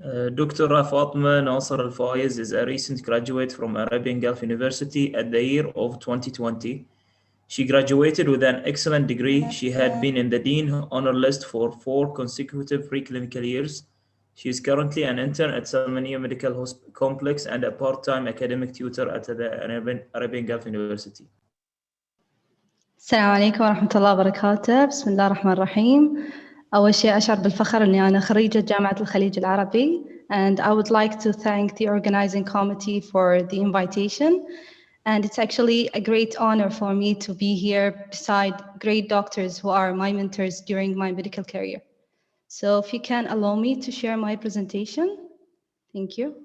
Dr. Fatema Naser Alfayez is a recent graduate from Arabian Gulf University at the year of 2020. She graduated with an excellent degree. She had been in the Dean honor list for 4 consecutive preclinical years. She is currently an intern at Salmania Medical Complex and a part-time academic tutor at the Arabian Gulf University. السلام عليكم ورحمة الله وبركاته. بسم الله الرحمن الرحيم. أول شيء أشعر بالفخر أني أنا خريجة جامعة الخليج العربي, and I would like to thank the organizing committee for the invitation. And it's actually a great honor for me to be here beside great doctors who are my mentors during my medical career. So if you can allow me to share my presentation. Thank you.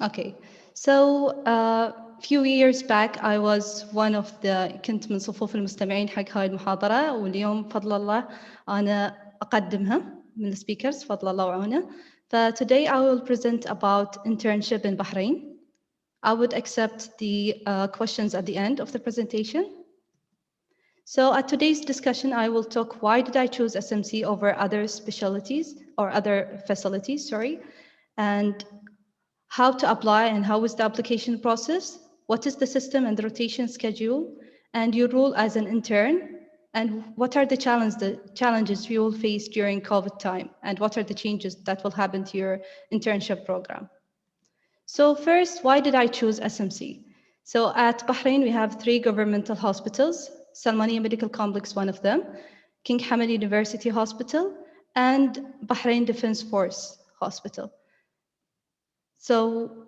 Okay, so a few years back I was one of the كنت من صفوف المستمعين حق هاي المحاضرة, واليوم بفضل الله أنا أقدمها من السبيكرز فضل الله وعونه. Today I will present about internship in Bahrain. I would accept the questions at the end of the presentation. So at today's discussion I will talk why did I choose SMC over other specialties or other facilities, sorry, and how to apply and how is the application process, what is the system and the rotation schedule, and your role as an intern, and what are the challenges you will face during COVID time, and what are the changes that will happen to your internship program. So first, why did I choose SMC? So at Bahrain, we have 3 governmental hospitals, Salmania Medical Complex, one of them, King Hamad University Hospital, and Bahrain Defense Force Hospital. So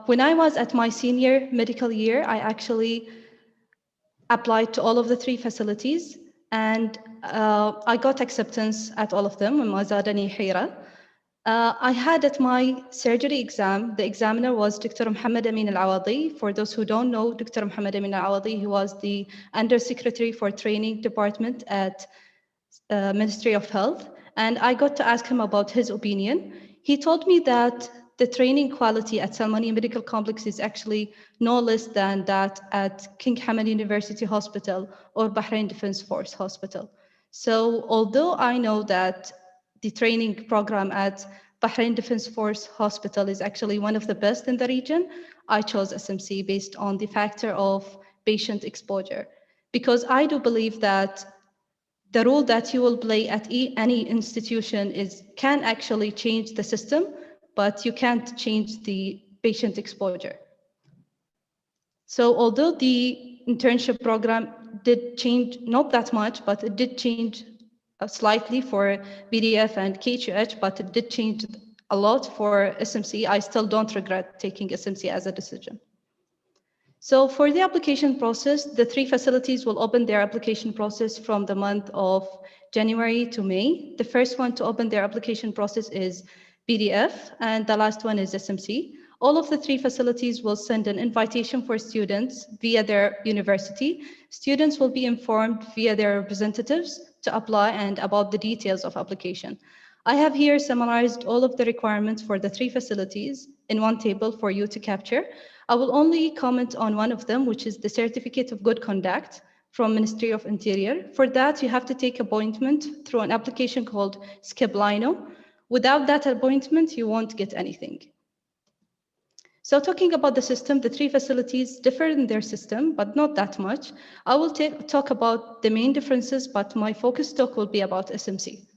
when I was at my senior medical year, I actually applied to all of the 3 facilities, and I got acceptance at all of them. I had at my surgery exam, the examiner was Dr. Mohammed Amin Al-Awadi. For those who don't know, Dr. Mohammed Amin Al-Awadi, he was the Undersecretary for Training Department at Ministry of Health. And I got to ask him about his opinion. He told me that the training quality at Salmania Medical Complex is actually no less than that at King Hamad University Hospital or Bahrain Defense Force Hospital. So although I know that the training program at Bahrain Defense Force Hospital is actually one of the best in the region, I chose SMC based on the factor of patient exposure, because I do believe that the role that you will play at any institution can actually change the system, but you can't change the patient exposure. So although the internship program did change, not that much, but it did change slightly for BDF and KHUH, but it did change a lot for SMC. I still don't regret taking SMC as a decision. So for the application process, the 3 facilities will open their application process from the month of January to May. The first one to open their application process is BDF, and the last one is SMC. All of the 3 facilities will send an invitation for students via their university. Students will be informed via their representatives to apply and about the details of application. I have here summarized all of the requirements for the 3 facilities in one table for you to capture. I will only comment on one of them, which is the Certificate of Good Conduct from Ministry of Interior. For that, you have to take appointment through an application called Skiblino. Without that appointment, you won't get anything. So talking about the system, the 3 facilities differ in their system, but not that much. I will talk about the main differences, but my focus talk will be about SMC.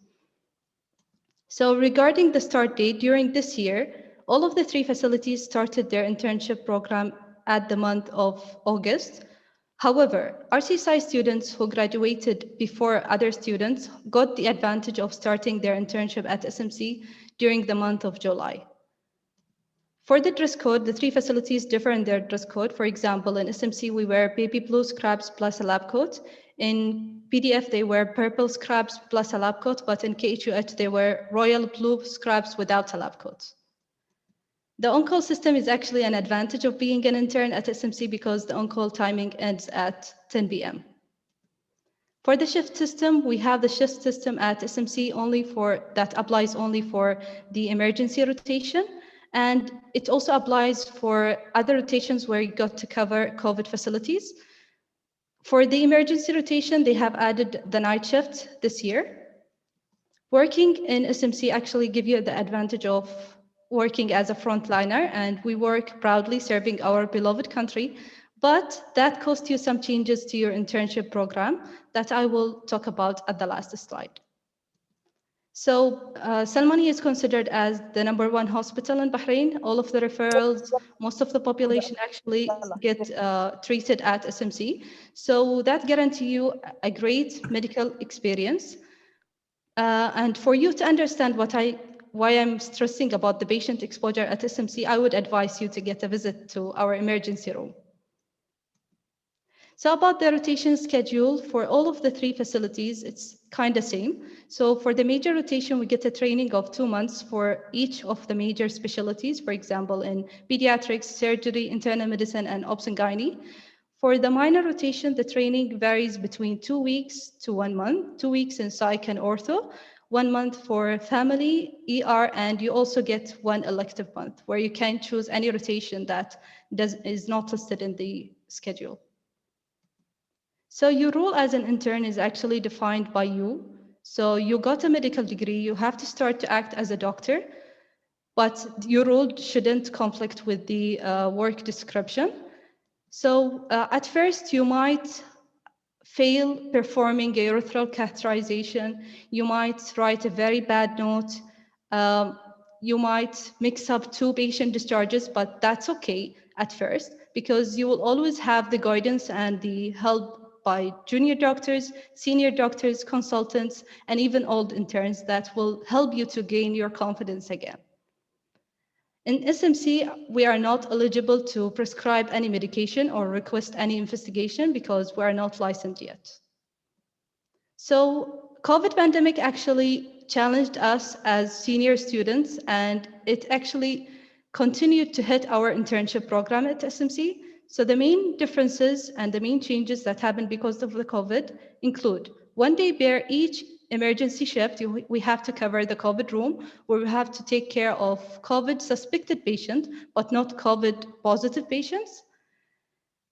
So regarding the start date, during this year, all of the 3 facilities started their internship program at the month of August. However, RCSI students who graduated before other students got the advantage of starting their internship at SMC during the month of July. For the dress code, the 3 facilities differ in their dress code. For example, in SMC, we wear baby blue scrubs plus a lab coat. In PDF, they wear purple scrubs plus a lab coat, but in KHUH, they wear royal blue scrubs without a lab coat. The on-call system is actually an advantage of being an intern at SMC because the on-call timing ends at 10 p.m. For the shift system, we have the shift system at SMC that applies only for the emergency rotation. And it also applies for other rotations where you got to cover COVID facilities. For the emergency rotation, they have added the night shift this year. Working in SMC actually give you the advantage of working as a frontliner, and we work proudly serving our beloved country, but that cost you some changes to your internship program that I will talk about at the last slide. So Salmani is considered as the #1 hospital in Bahrain. All of the referrals, most of the population actually get treated at SMC. So that guarantees you a great medical experience. And for you to understand why I'm stressing about the patient exposure at SMC, I would advise you to get a visit to our emergency room. So about the rotation schedule for all of the 3 facilities, it's kind of same. So for the major rotation, we get a training of 2 months for each of the major specialties, for example, in pediatrics, surgery, internal medicine, and obs and gynae. For the minor rotation, the training varies between 2 weeks to 1 month, 2 weeks in psych and ortho, 1 month for family, ER, and you also get 1 elective month where you can choose any rotation that is not listed in the schedule. So your role as an intern is actually defined by you. So you got a medical degree, you have to start to act as a doctor, but your role shouldn't conflict with the work description. So at first you might fail performing a urethral catheterization, you might write a very bad note, you might mix up 2 patient discharges, but that's okay at first because you will always have the guidance and the help by junior doctors, senior doctors, consultants, and even old interns that will help you to gain your confidence again. In SMC, we are not eligible to prescribe any medication or request any investigation because we are not licensed yet. So COVID pandemic actually challenged us as senior students, and it actually continued to hit our internship program at SMC. So the main differences and the main changes that happened because of the COVID include 1 day per each emergency shift, we have to cover the COVID room, where we have to take care of COVID suspected patients, but not COVID positive patients.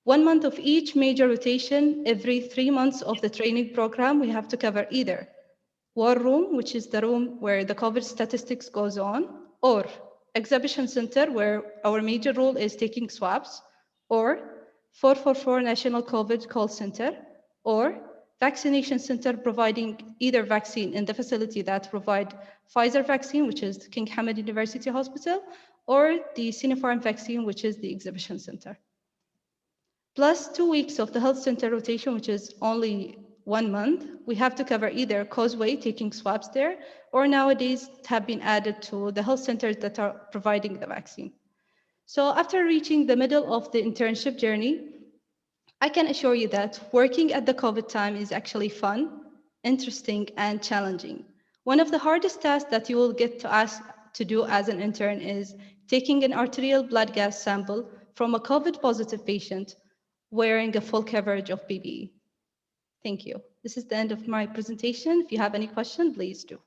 1 month of each major rotation, every 3 months of the training program, we have to cover either war room, which is the room where the COVID statistics goes on, or exhibition center, where our major role is taking swabs, or 444 National COVID Call Center, or vaccination center providing either vaccine in the facility that provide Pfizer vaccine, which is King Hamad University Hospital, or the Sinopharm vaccine, which is the exhibition center. Plus 2 weeks of the health center rotation, which is only 1 month. We have to cover either Causeway, taking swabs there, or nowadays have been added to the health centers that are providing the vaccine. So after reaching the middle of the internship journey, I can assure you that working at the COVID time is actually fun, interesting, and challenging. One of the hardest tasks that you will get to ask to do as an intern is taking an arterial blood gas sample from a COVID positive patient wearing a full coverage of PPE. Thank you. This is the end of my presentation. If you have any question, please do.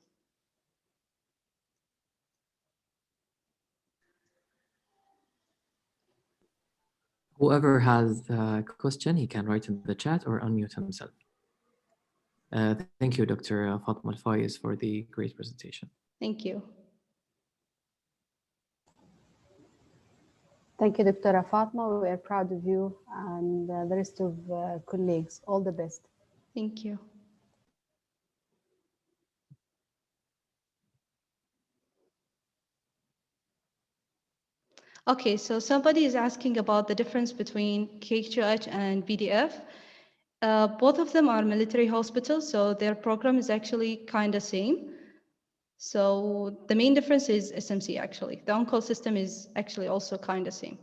Whoever has a question, he can write in the chat or unmute himself. Thank you, Dr. Fatema Alfayez, for the great presentation. Thank you. Thank you, Dr. Fatma. We are proud of you and the rest of colleagues. All the best. Thank you. Okay, so somebody is asking about the difference between KHOH and BDF. Both of them are military hospitals, so their program is actually kind of same. So the main difference is SMC actually. The on-call system is actually also kind of same.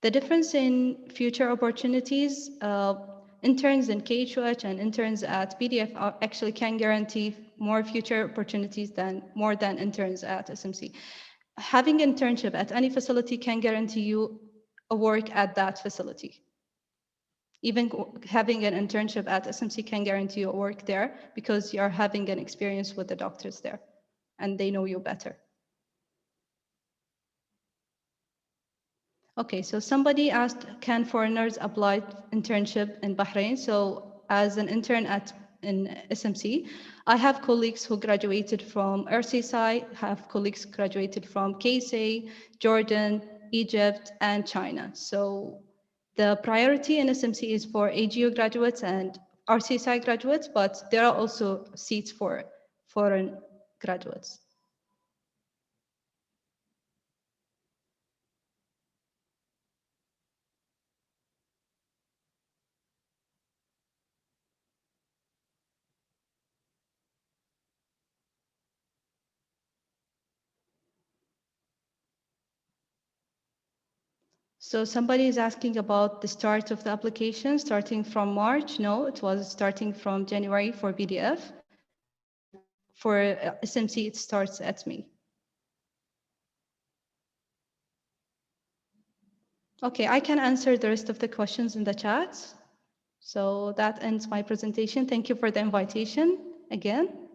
The difference in future opportunities, interns in KHOH and interns at BDF actually can guarantee more future opportunities more than interns at SMC. Having an internship at any facility can guarantee you a work at that facility. Even having an internship at SMC can guarantee you a work there because you are having an experience with the doctors there and they know you better. Okay, so somebody asked, can foreigners apply internship in Bahrain? So as an intern in SMC, I have colleagues who graduated from RCSI, have colleagues graduated from KSA, Jordan, Egypt, and China. So the priority in SMC is for AGU graduates and RCSI graduates, but there are also seats for foreign graduates. So somebody is asking about the start of the application, starting from March. No, it was starting from January for PDF, and for SMC, it starts at May. Okay, I can answer the rest of the questions in the chat. So that ends my presentation. Thank you for the invitation again.